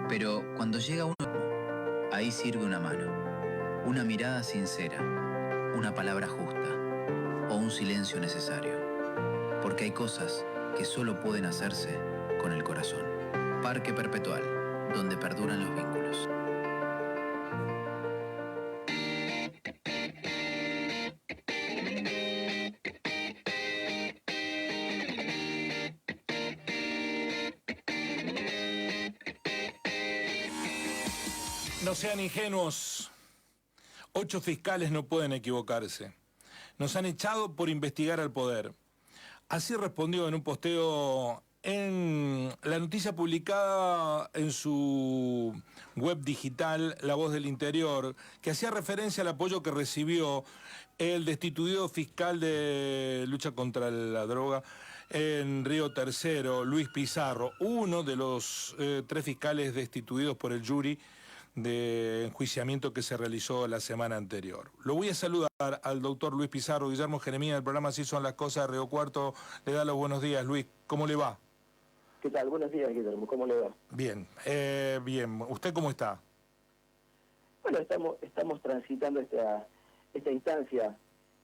Pero cuando llega uno, ahí sirve una mano, una mirada sincera, una palabra justa o un silencio necesario. Porque hay cosas que solo pueden hacerse con el corazón. Parque Perpetual, donde perduran los vínculos. No sean ingenuos. 8 fiscales no pueden equivocarse. Nos han echado por investigar al poder. Así respondió en un posteo en la noticia publicada en su web digital La Voz del Interior, que hacía referencia al apoyo que recibió el destituido fiscal de lucha contra la droga en Río Tercero, Luis Pizarro, uno de los 3 fiscales destituidos por el jury de enjuiciamiento que se realizó la semana anterior. Lo voy a saludar al doctor Luis Pizarro. Guillermo Jeremías, del programa Así son las cosas de Río Cuarto, le da los buenos días. Luis, ¿cómo le va? ¿Qué tal? Buenos días, Guillermo. ¿Cómo le va? Bien, bien. ¿Usted cómo está? Bueno, estamos transitando esta instancia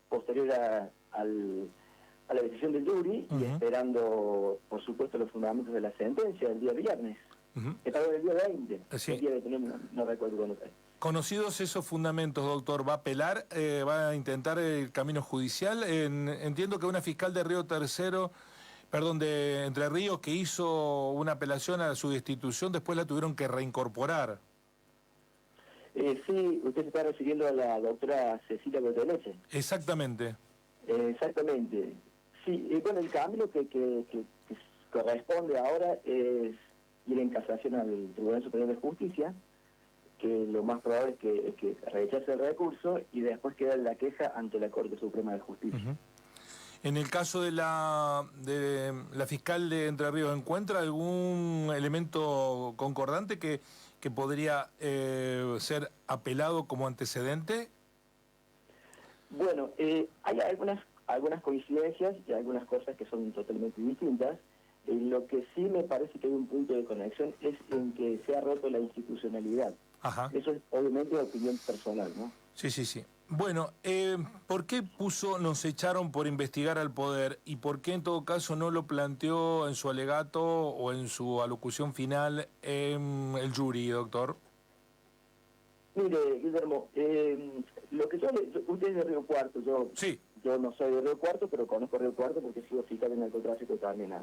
posterior a la decisión del jury y esperando, por supuesto, los fundamentos de la sentencia el día viernes. Estaba el día 20, sí. El día de tener, no recuerdo cuándo fue. Conocidos esos fundamentos, doctor, ¿va a apelar? ¿Va a intentar el camino judicial? Entiendo que una fiscal de Río Tercero, de Entre Ríos, que hizo una apelación a su destitución, después la tuvieron que reincorporar. Sí, usted se está refiriendo a la doctora Cecilia Goyeneche. Exactamente. Exactamente. Sí, bueno, el camino que corresponde ahora es ir en casación al Tribunal Superior de Justicia, que lo más probable es que rechace el recurso y después queda la queja ante la Corte Suprema de Justicia. En el caso de la fiscal de Entre Ríos, ¿encuentra algún elemento concordante que podría ser apelado como antecedente? Bueno, hay algunas coincidencias y algunas cosas que son totalmente distintas. Lo que sí me parece que hay un punto de conexión es en que se ha roto la institucionalidad. Ajá. Eso es obviamente opinión personal, ¿no? Sí. Bueno, ¿por qué nos echaron por investigar al poder y por qué en todo caso no lo planteó en su alegato o en su alocución final en el jury, doctor? Mire, Guillermo, lo que usted es de Río Cuarto, Sí. Yo no soy de Río Cuarto, pero conozco Río Cuarto porque he sido fiscal en narcotráfico también.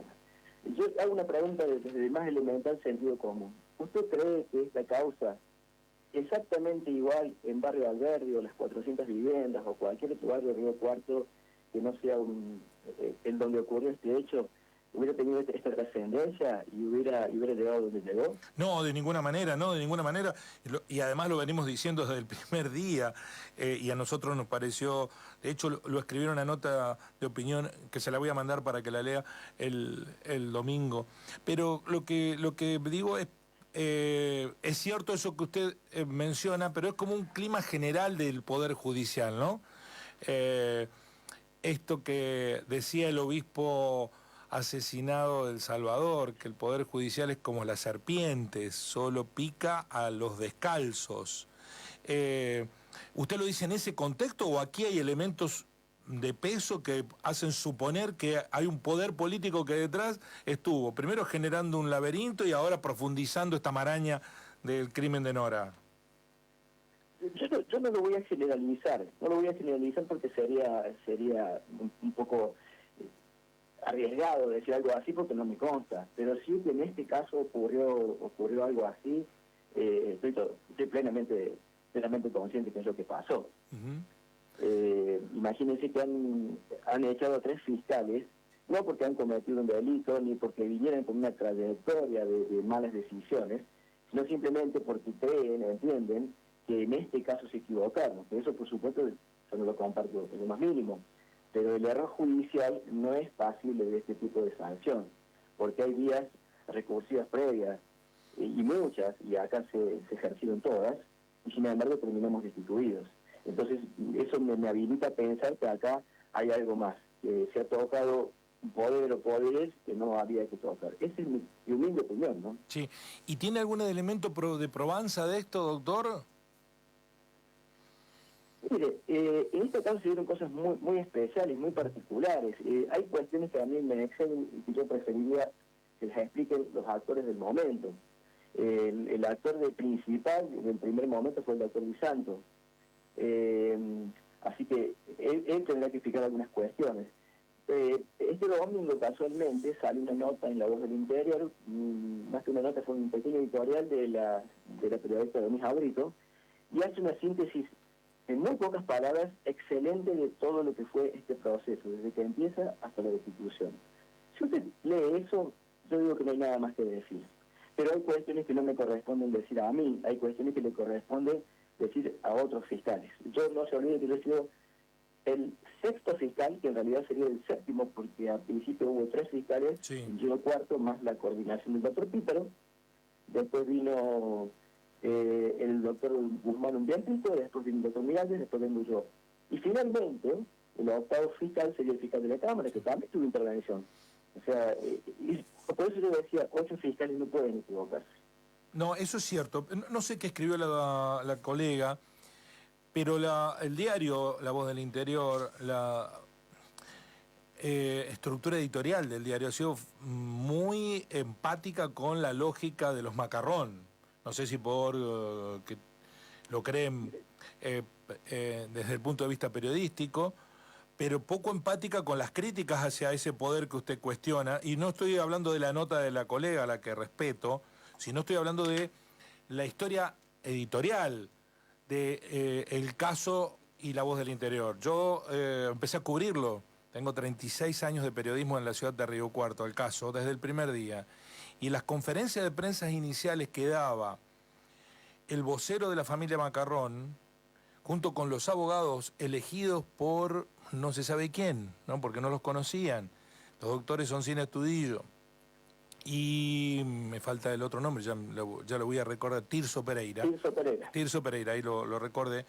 Yo hago una pregunta desde el más elemental sentido común. ¿Usted cree que esta causa, exactamente igual en Barrio Alberdi o las 400 viviendas o cualquier otro barrio de Río Cuarto que no sea en donde ocurrió este hecho, hubiera tenido esta trascendencia y hubiera llegado donde llegó? No, de ninguna manera. Y además lo venimos diciendo desde el primer día, y a nosotros nos pareció, de hecho lo escribí en una nota de opinión que se la voy a mandar para que la lea el domingo. Pero lo que digo es cierto eso que usted menciona, pero es como un clima general del Poder Judicial, ¿no? Esto que decía el obispo asesinado de El Salvador, que el Poder Judicial es como las serpientes, solo pica a los descalzos. ¿Usted lo dice en ese contexto o aquí hay elementos de peso que hacen suponer que hay un poder político que detrás estuvo primero generando un laberinto y ahora profundizando esta maraña del crimen de Nora? Yo no lo voy a generalizar, porque sería un poco arriesgado decir algo así porque no me consta, pero sí que en este caso ocurrió algo así. Estoy plenamente consciente que es lo que pasó. Imagínense que han echado a 3 fiscales, no porque han cometido un delito, ni porque vinieran con una trayectoria de malas decisiones, sino simplemente porque entienden que en este caso se equivocaron. Eso, por supuesto, yo no lo comparto en lo más mínimo. Pero el error judicial no es pasible de este tipo de sanción, porque hay vías recursivas previas, y muchas, y acá se ejercieron todas, y sin embargo terminamos destituidos. Entonces, eso me habilita a pensar que acá hay algo más, que se ha tocado poder o poderes que no había que tocar. Esa es mi humilde opinión, ¿no? Sí. ¿Y tiene algún elemento de probanza de esto, doctor? Mire, en este caso se dieron cosas muy, muy especiales, muy particulares. Hay cuestiones que a mí me exceden y que yo preferiría que las expliquen los actores del momento. El actor principal del primer momento fue el doctor Di Santo. Así que él tendrá que explicar algunas cuestiones. Este domingo, casualmente, sale una nota en La Voz del Interior, más que una nota, fue un pequeño editorial de la periodista Denise Abrito, y hace una síntesis en muy pocas palabras excelente de todo lo que fue este proceso, desde que empieza hasta la destitución. Si usted lee eso, yo digo que no hay nada más que decir. Pero hay cuestiones que no me corresponden decir a mí, hay cuestiones que le corresponden decir a otros fiscales. Yo no se olvide que yo he sido el sexto fiscal, que en realidad sería el séptimo, porque al principio hubo 3 fiscales, Sí. yo cuarto, más la coordinación del doctor Píparo. Después vino el doctor Guzmán un tiempito, después vino el doctor Miralles, después vengo yo. Y finalmente, el octavo fiscal sería el fiscal de la Cámara, que también tuvo intervención. O sea, y por eso yo decía, 8 fiscales no pueden equivocarse. No, eso es cierto. No sé qué escribió la colega, pero el diario La Voz del Interior, la estructura editorial del diario ha sido muy empática con la lógica de los Macarrón. No sé si por que lo creen desde el punto de vista periodístico, pero poco empática con las críticas hacia ese poder que usted cuestiona. Y no estoy hablando de la nota de la colega, a la que respeto, sino estoy hablando de la historia editorial de el caso y La Voz del Interior. Yo empecé a cubrirlo, tengo 36 años de periodismo en la ciudad de Río Cuarto, el caso, desde el primer día. Y las conferencias de prensa iniciales que daba el vocero de la familia Macarrón, junto con los abogados elegidos por no se sabe quién, ¿no? Porque no los conocían, los doctores Oncina Estudillo, y me falta el otro nombre, ya lo voy a recordar, Tirso Pereira. Tirso Pereira, ahí lo recordé.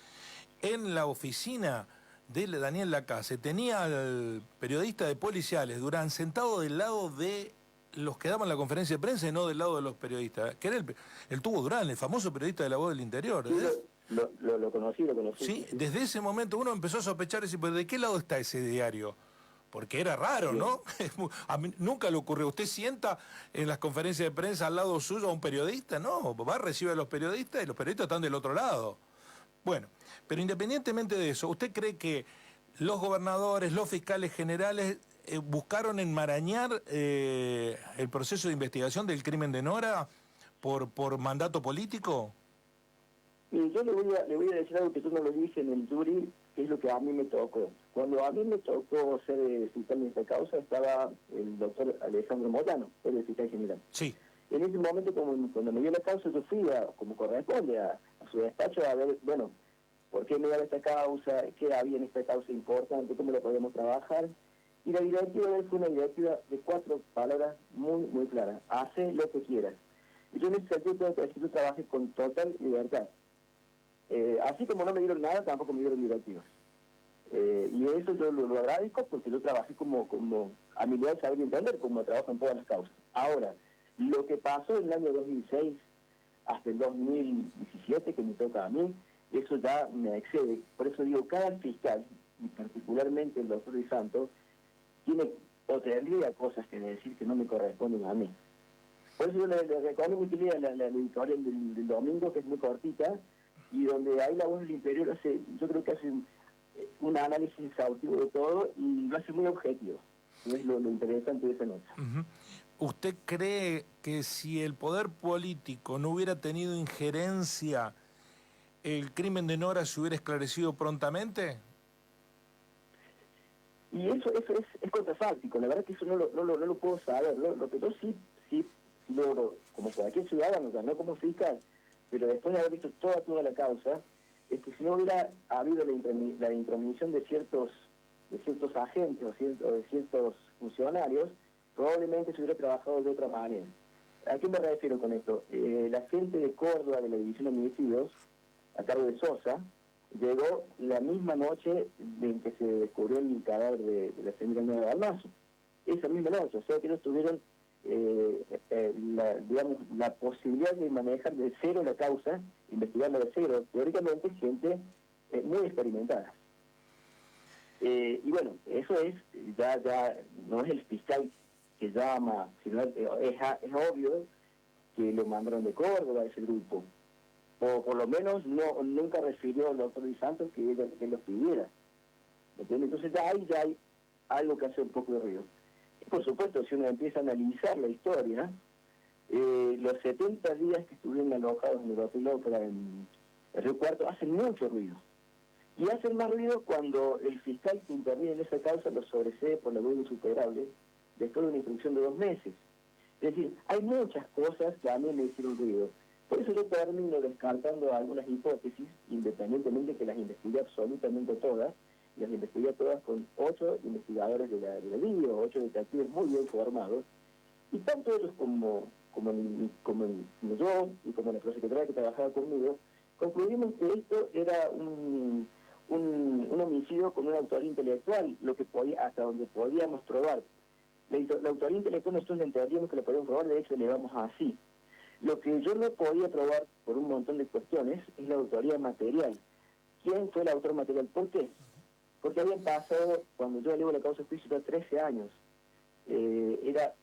En la oficina de Daniel Lacase tenía al periodista de Policiales, Durán, sentado del lado de los que daban la conferencia de prensa y no del lado de los periodistas, que era el Tubo Durán, el famoso periodista de La Voz del Interior. Sí, lo conocí. Sí, desde ese momento uno empezó a sospechar, pero ¿de qué lado está ese diario? Porque era raro, ¿no? A mí nunca le ocurrió. Usted sienta en las conferencias de prensa al lado suyo a un periodista, no, va, recibe a los periodistas y los periodistas están del otro lado. Bueno, pero independientemente de eso, ¿usted cree que los gobernadores, los fiscales generales buscaron enmarañar el proceso de investigación del crimen de Nora por mandato político? Y yo le voy a decir algo que yo no lo dije en el jury, que es lo que a mí me tocó. Cuando a mí me tocó ser fiscal de esta causa, estaba el doctor Alejandro Moyano, el fiscal general. Sí. En ese momento, cuando me dio la causa, yo fui, como corresponde, a su despacho a ver, bueno, por qué me daba esta causa, qué había en esta causa importante, cómo la podíamos trabajar. Y la directiva de él fue una directiva de 4 palabras muy, muy claras. Hace lo que quieras. Y yo en ese sentido tengo que decir que yo trabajé con total libertad. Así como no me dieron nada, tampoco me dieron directivas. Y eso yo lo agradezco porque yo trabajé como a mi nivel saber y entender, como trabajo en todas las causas. Ahora, lo que pasó en el año 2006 hasta el 2017, que me toca a mí, eso ya me excede. Por eso digo, cada fiscal, y particularmente el doctor Di Santo, tiene o tendría cosas que decir que no me corresponden a mí. Por eso yo le recomiendo que lea la editorial del domingo, que es muy cortita, y donde ahí La Voz del Interior yo creo que hace un análisis exhaustivo de todo y lo hace muy objetivo. Y es lo interesante de esa nota. ¿Usted cree que si el poder político no hubiera tenido injerencia, el crimen de Nora se hubiera esclarecido prontamente? Y eso es contrafáctico, la verdad que eso no lo puedo saber. Lo que yo sí logro, como cualquier ciudadano, no como fiscal, pero después de haber visto toda la causa, es que si no hubiera habido la intromisión de ciertos agentes o de ciertos funcionarios, probablemente se hubiera trabajado de otra manera. ¿A qué me refiero con esto? La gente de Córdoba, de la División de Homicidios, a cargo de Sosa, llegó la misma noche en que se descubrió el cadáver de la señora Nueva Balmazo. esa misma noche, o sea que ellos tuvieron la posibilidad de manejar de cero la causa, investigarla de cero, teóricamente gente muy experimentada. Y bueno, eso es, ya no es el fiscal que llama, sino es obvio que lo mandaron de Córdoba a ese grupo, o por lo menos nunca refirió al doctor Di Santos que él los pidiera. ¿Entiendes? Entonces ya hay algo que hace un poco de ruido. Y por supuesto, si uno empieza a analizar la historia, los 70 días que estuvieron alojados en el Hotel Ópera en el Río Cuarto hacen mucho ruido. Y hacen más ruido cuando el fiscal que interviene en esa causa lo sobresee por la ley insuperable después de una instrucción de 2 meses. Es decir, hay muchas cosas que a mí me hicieron ruido. Por eso yo termino descartando algunas hipótesis, independientemente que las investigué absolutamente todas, y las investigué todas con 8 investigadores de la DIO, 8 detectives muy bien formados, y tanto ellos como yo y como la prosecretaria que trabajaba conmigo, concluimos que esto era un homicidio con una autoría intelectual, lo que podía, hasta donde podíamos probar. La autoría intelectual nosotros le entendíamos que la podíamos probar, de hecho le vamos así. Lo que yo no podía probar por un montón de cuestiones es la autoría material. ¿Quién fue el autor material? ¿Por qué? Porque habían pasado, cuando yo elevo la causa de juicio, 13 años. Era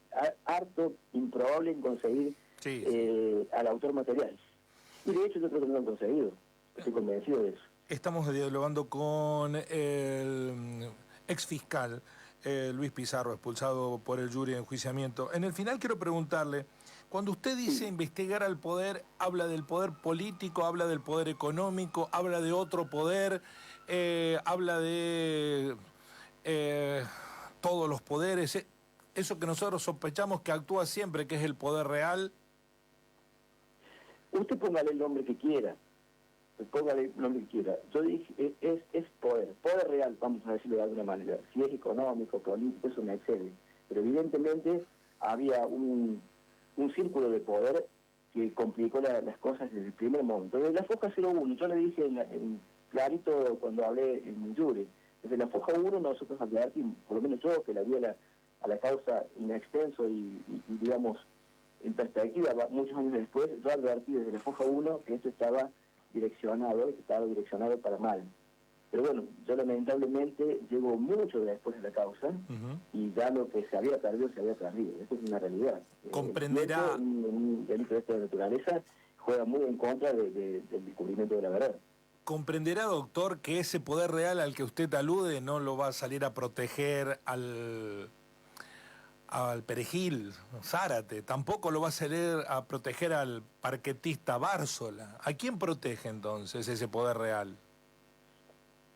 harto improbable en conseguir al autor material. Y de hecho yo creo que no lo han conseguido. Estoy convencido de eso. Estamos dialogando con el exfiscal Luis Pizarro, expulsado por el jury de enjuiciamiento. En el final quiero preguntarle, cuando usted dice investigar al poder, ¿habla del poder político, habla del poder económico, habla de otro poder, habla de todos los poderes? Eso que nosotros sospechamos que actúa siempre, que es el poder real. Usted póngale el nombre que quiera. Póngale el nombre que quiera. Yo dije, es poder real, vamos a decirlo de alguna manera. Si es económico, político, eso me excede. Pero evidentemente había un círculo de poder que complicó las cosas desde el primer momento. Desde la foja 01, yo le dije en clarito cuando hablé en mi jury, desde la foja 1 nosotros advertimos, por lo menos yo que la vi a la causa in extenso y digamos, en perspectiva, muchos años después, yo advertí desde la foja 1 que esto estaba direccionado para mal. Pero bueno, yo lamentablemente llego mucho después de la causa y ya lo que se había perdido. Eso es una realidad. Comprenderá. Un delito de esta naturaleza juega muy en contra del descubrimiento de la verdad. Comprenderá, doctor, que ese poder real al que usted alude no lo va a salir a proteger al Perejil, Zárate, tampoco lo va a salir a proteger al parquetista Bárzola. ¿A quién protege entonces ese poder real?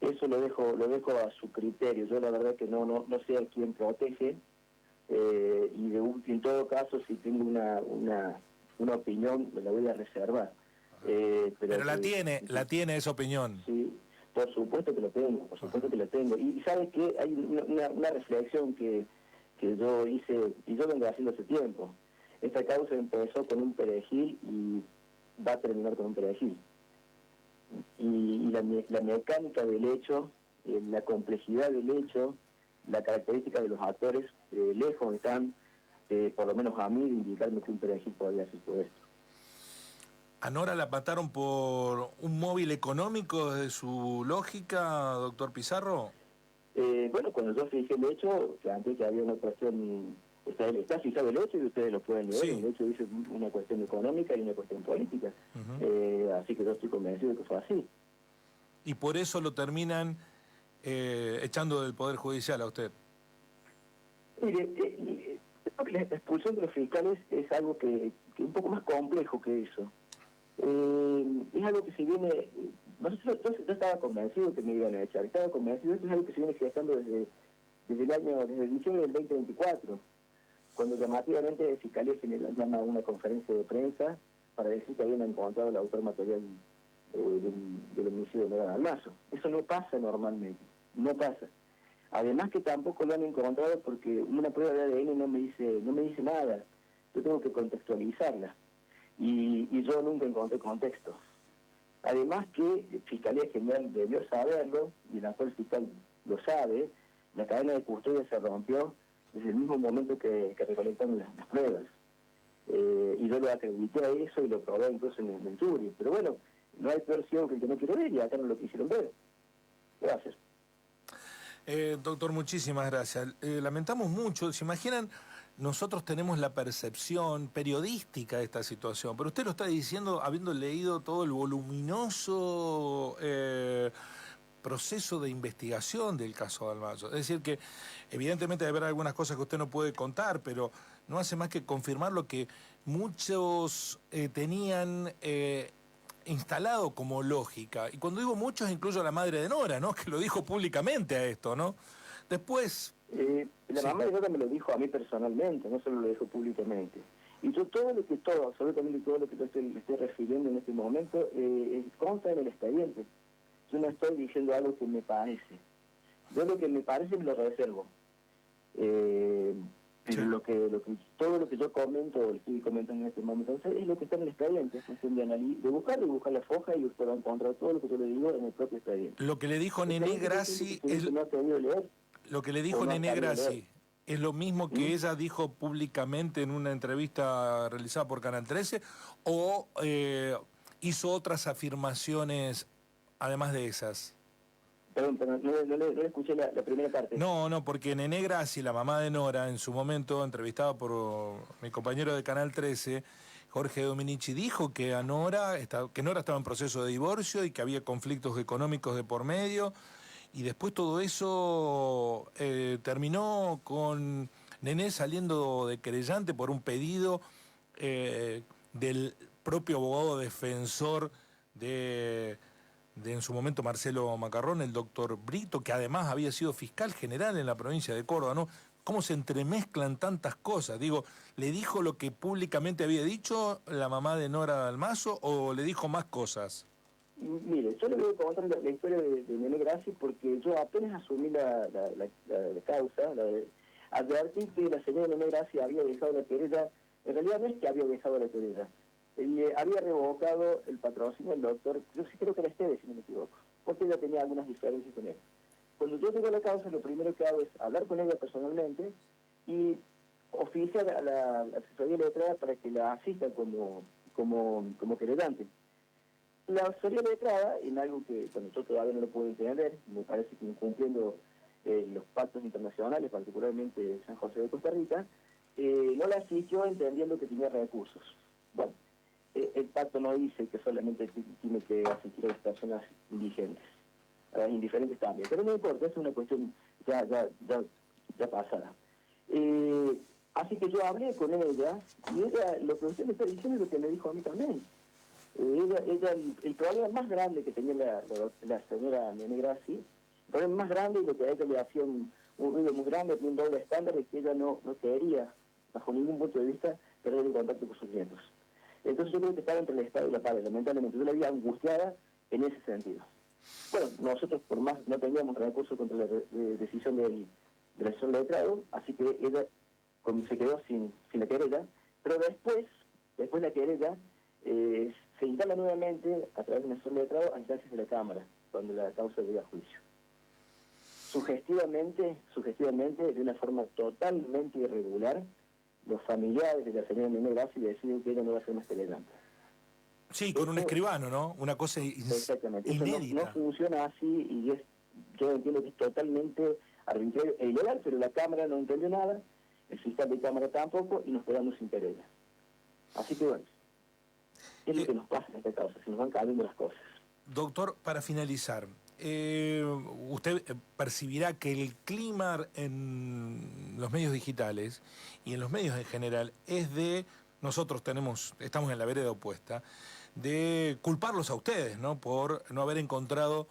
Eso lo dejo a su criterio. Yo la verdad que no sé a quién protege, y en todo caso si tengo una opinión me la voy a reservar. Pero la tiene esa opinión. Sí, por supuesto que lo tengo, Y ¿sabe qué? Hay una reflexión que yo hice, y yo vengo haciendo hace tiempo. Esta causa empezó con un perejil y va a terminar con un perejil. Y la mecánica del hecho, la complejidad del hecho, la característica de los actores, lejos están, por lo menos a mí, de indicarme que un perejil podría hacer todo esto. ¿A Nora la mataron por un móvil económico desde su lógica, doctor Pizarro? Bueno, cuando yo fijé el hecho, planteé que había una cuestión, está fijado el hecho y ustedes lo pueden leer, el hecho dice una cuestión económica y una cuestión política, así que yo estoy convencido de que fue así. Y por eso lo terminan echando del Poder Judicial a usted. Mire, la expulsión de los fiscales es algo que un poco más complejo que eso. Es algo que se viene... Yo estaba convencido que me iban a echar, estaba convencido que es algo que se viene gestando desde diciembre del 2024, cuando llamativamente el Fiscalía General llama a una conferencia de prensa para decir que habían encontrado el autor material del homicidio de Nora Dalmazo. Eso no pasa normalmente, no pasa. Además que tampoco lo han encontrado porque una prueba de ADN no me dice nada, yo tengo que contextualizarla, y yo nunca encontré contexto. Además que la Fiscalía General debió saberlo, y el actual fiscal lo sabe, la cadena de custodia se rompió desde el mismo momento que recolectan las pruebas. Y yo lo acredité a eso y lo probé incluso en el jury. Pero bueno, no hay peor ciego que el que no quiere ver, y acá no lo quisieron ver. Gracias. Doctor, muchísimas gracias. Lamentamos mucho. ¿Se imaginan? Nosotros tenemos la percepción periodística de esta situación, pero usted lo está diciendo habiendo leído todo el voluminoso proceso de investigación del caso Dalmacio. Es decir que evidentemente debe haber algunas cosas que usted no puede contar, pero no hace más que confirmar lo que muchos tenían instalado como lógica. Y cuando digo muchos, incluyo a la madre de Nora, ¿no? Que lo dijo públicamente a esto, ¿no? Después... la mamá de Nora me lo dijo a mí personalmente, no solo lo dijo públicamente. Y yo absolutamente todo lo que yo estoy refiriendo en este momento, consta en el expediente. Yo no estoy diciendo algo que me parece. Yo lo que me parece me lo reservo. Pero todo lo que yo comento, o estoy comentando en este momento, es lo que está en el expediente. Es cuestión de buscar la foja, y usted va a encontrar todo lo que yo le digo en el propio expediente. Lo que le dijo Nené Grassi es... No ha tenido leer. Lo que le dijo Nené Grassi es lo mismo que ella dijo públicamente en una entrevista realizada por Canal 13, o hizo otras afirmaciones además de esas. Perdón, no le escuché la primera parte. No, porque Nené Grassi, la mamá de Nora, en su momento, entrevistada por mi compañero de Canal 13, Jorge Dominici, dijo que Nora estaba en proceso de divorcio y que había conflictos económicos de por medio. Y después todo eso terminó con Nené saliendo de querellante por un pedido del propio abogado defensor de en su momento Marcelo Macarrón, el doctor Brito, que además había sido fiscal general en la provincia de Córdoba, ¿no? ¿Cómo se entremezclan tantas cosas? Digo, ¿le dijo lo que públicamente había dicho la mamá de Nora Dalmacio o le dijo más cosas? Mire, yo le voy a contar la historia de Nené Grassi, porque yo apenas asumí la causa, advertí que la señora Nené Grassi había dejado la querella. En realidad no es que había dejado la querella, había revocado el patrocinio del doctor, yo sí creo que era Esteves, si no me equivoco, porque ella tenía algunas diferencias con él. Cuando yo llego a la causa, lo primero que hago es hablar con ella personalmente y oficiar a la asesoría letrada para que la asista como querellante. La asesoría letrada, en algo que yo todavía no lo puedo entender, me parece que incumpliendo los pactos internacionales, particularmente San José de Costa Rica, no la asistió entendiendo que tenía recursos. Bueno, el pacto no dice que solamente tiene que asistir a las personas indigentes, indiferentes también, pero no importa, es una cuestión ya pasada. Así que yo hablé con ella, y ella, lo que usted me está diciendo es lo que me dijo a mí también. El problema más grande que tenía la señora Nené Grassi, el problema más grande, y lo que a ella le hacía un ruido muy grande, un doble estándar, es que ella no quería, bajo ningún punto de vista, perder el contacto con sus nietos. Entonces yo creo que estaba entre el Estado y la pared, lamentablemente. Yo la había angustiada en ese sentido. Bueno, nosotros por más no teníamos recursos contra la decisión de la asesor letrado, así que ella se quedó sin la querella, pero después la querella se instala nuevamente a través de un asesor letrado a instancias de la Cámara, cuando la causa llega a juicio. Sugestivamente, de una forma totalmente irregular, los familiares de la señora Nené Grassi deciden que ella no va a ser más querellante. Sí, con un escribano, ¿no? Una cosa exactamente. inédita. Eso no funciona así, y yo entiendo que es totalmente arbitrario e ilegal, pero la Cámara no entendió nada, el fiscal de Cámara tampoco, y nos quedamos sin querella. Así que bueno, es lo que nos pasa en esta causa, se nos van cayendo las cosas. Doctor, para finalizar, usted percibirá que el clima en los medios digitales y en los medios en general es de, nosotros estamos en la vereda opuesta, de culparlos a ustedes, ¿no? Por no haber encontrado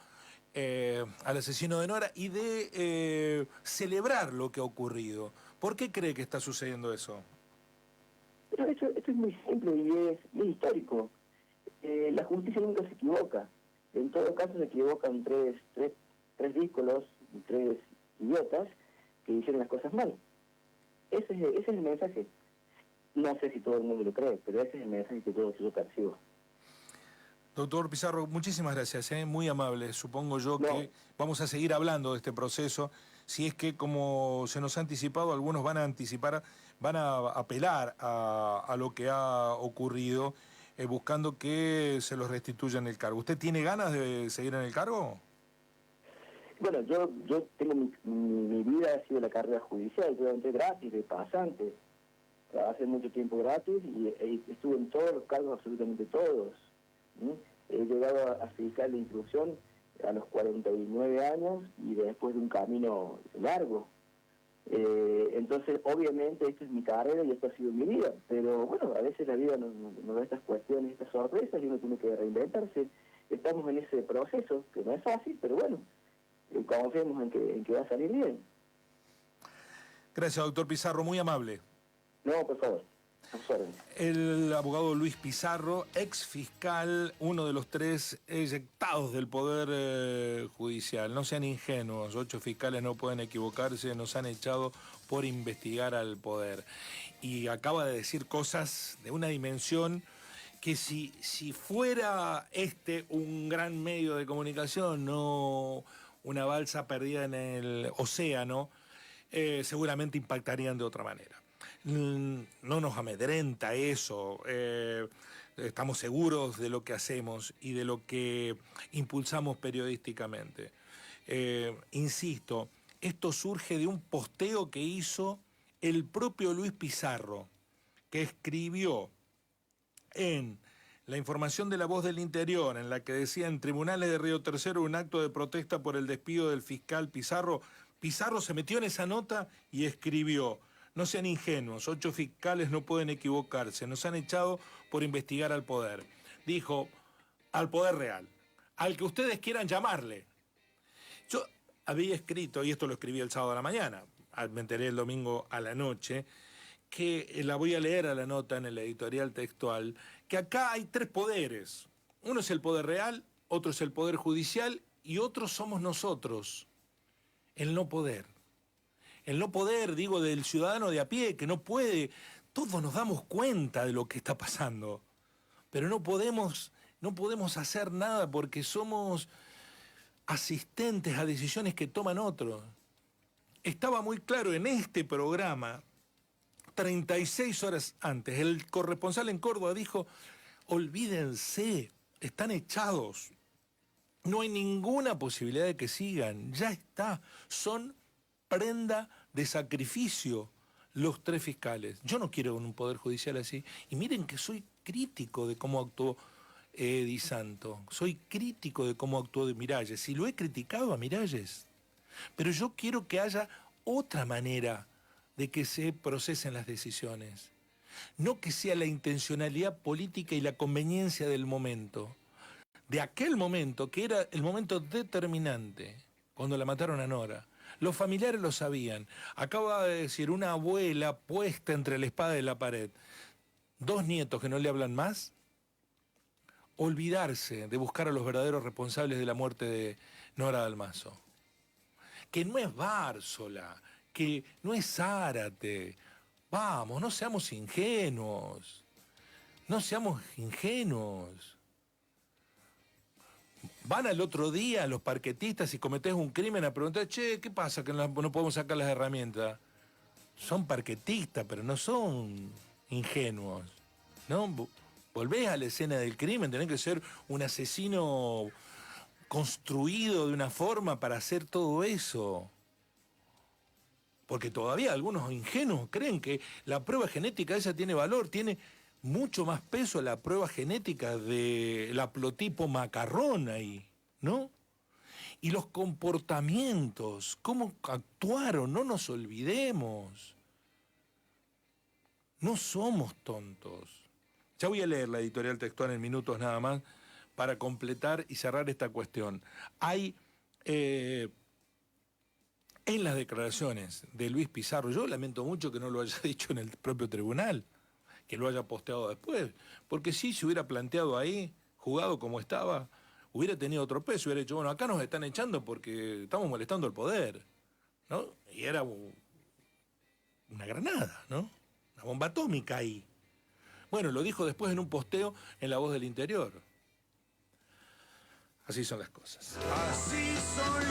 al asesino de Nora y de celebrar lo que ha ocurrido. ¿Por qué cree que está sucediendo eso? Pero esto es muy simple y es histórico. La justicia nunca se equivoca. En todo caso se equivocan tres díscolos, tres idiotas que hicieron las cosas mal. Ese es el mensaje. No sé si todo el mundo lo cree, pero ese es el mensaje que yo percibo. Doctor Pizarro, muchísimas gracias, muy amable. Supongo yo No. que vamos a seguir hablando de este proceso. Si es que, como se nos ha anticipado, algunos van a anticipar, van a apelar a lo que ha ocurrido, buscando que se los restituyan el cargo. ¿Usted tiene ganas de seguir en el cargo? Bueno, yo tengo mi vida ha sido la carrera judicial, yo entré gratis, de pasante, trabajé mucho tiempo gratis y estuve en todos los cargos, absolutamente todos. ¿Sí? He llegado a fiscal de instrucción a los 49 años y después de un camino largo. Entonces, obviamente, esta es mi carrera y esta ha sido mi vida, pero bueno, a veces la vida nos da estas cuestiones, estas sorpresas y uno tiene que reinventarse. Estamos en ese proceso, que no es fácil, pero bueno, confiemos en que va a salir bien. Gracias, doctor Pizarro, muy amable. No, por favor. El abogado Luis Pizarro, ex fiscal, uno de los 3 eyectados del Poder Judicial. No sean ingenuos, 8 fiscales no pueden equivocarse, nos han echado por investigar al poder. Y acaba de decir cosas de una dimensión que si fuera un gran medio de comunicación, no una balsa perdida en el océano, seguramente impactarían de otra manera. No nos amedrenta eso, estamos seguros de lo que hacemos y de lo que impulsamos periodísticamente. Insisto, esto surge de un posteo que hizo el propio Luis Pizarro, que escribió en la información de La Voz del Interior, en la que decía: en tribunales de Río Tercero un acto de protesta por el despido del fiscal Pizarro. Pizarro se metió en esa nota y escribió: no sean ingenuos, 8 fiscales no pueden equivocarse, nos han echado por investigar al poder. Dijo, al poder real, al que ustedes quieran llamarle. Yo había escrito, y esto lo escribí el sábado a la mañana, me enteré el domingo a la noche, que la voy a leer a la nota en el editorial textual, que acá hay 3 poderes. Uno es el poder real, otro es el poder judicial y otro somos nosotros, el no poder. El no poder, digo, del ciudadano de a pie, que no puede. Todos nos damos cuenta de lo que está pasando, pero no podemos hacer nada porque somos asistentes a decisiones que toman otros. Estaba muy claro en este programa, 36 horas antes, el corresponsal en Córdoba dijo: olvídense, están echados, no hay ninguna posibilidad de que sigan, ya está, son prenda de sacrificio los 3 fiscales. Yo no quiero un poder judicial así. Y miren que soy crítico de cómo actuó Di Santo. Soy crítico de cómo actuó de Miralles. Y lo he criticado a Miralles. Pero yo quiero que haya otra manera de que se procesen las decisiones. No que sea la intencionalidad política y la conveniencia del momento. De aquel momento, que era el momento determinante, cuando la mataron a Nora. Los familiares lo sabían. Acaba de decir una abuela puesta entre la espada y la pared. 2 nietos que no le hablan más. Olvidarse de buscar a los verdaderos responsables de la muerte de Nora Dalmazo. Que no es Bársola, que no es Zárate. Vamos, no seamos ingenuos. No seamos ingenuos. Van al otro día los parquetistas y cometés un crimen a preguntar: che, ¿qué pasa que no podemos sacar las herramientas? Son parquetistas, pero no son ingenuos, ¿no? Volvés a la escena del crimen, tenés que ser un asesino construido de una forma para hacer todo eso. Porque todavía algunos ingenuos creen que la prueba genética esa tiene valor, tiene mucho más peso la prueba genética del haplotipo macarrón ahí, ¿no? Y los comportamientos, cómo actuaron, no nos olvidemos. No somos tontos. Ya voy a leer la editorial textual en minutos nada más para completar y cerrar esta cuestión. Hay en las declaraciones de Luis Pizarro, yo lamento mucho que no lo haya dicho en el propio tribunal, que lo haya posteado después, porque si se hubiera planteado ahí, jugado como estaba, hubiera tenido otro peso, hubiera dicho: bueno, acá nos están echando porque estamos molestando al poder, ¿no? Y era una granada, ¿no? Una bomba atómica ahí. Bueno, lo dijo después en un posteo en La Voz del Interior. Así son las cosas. Así son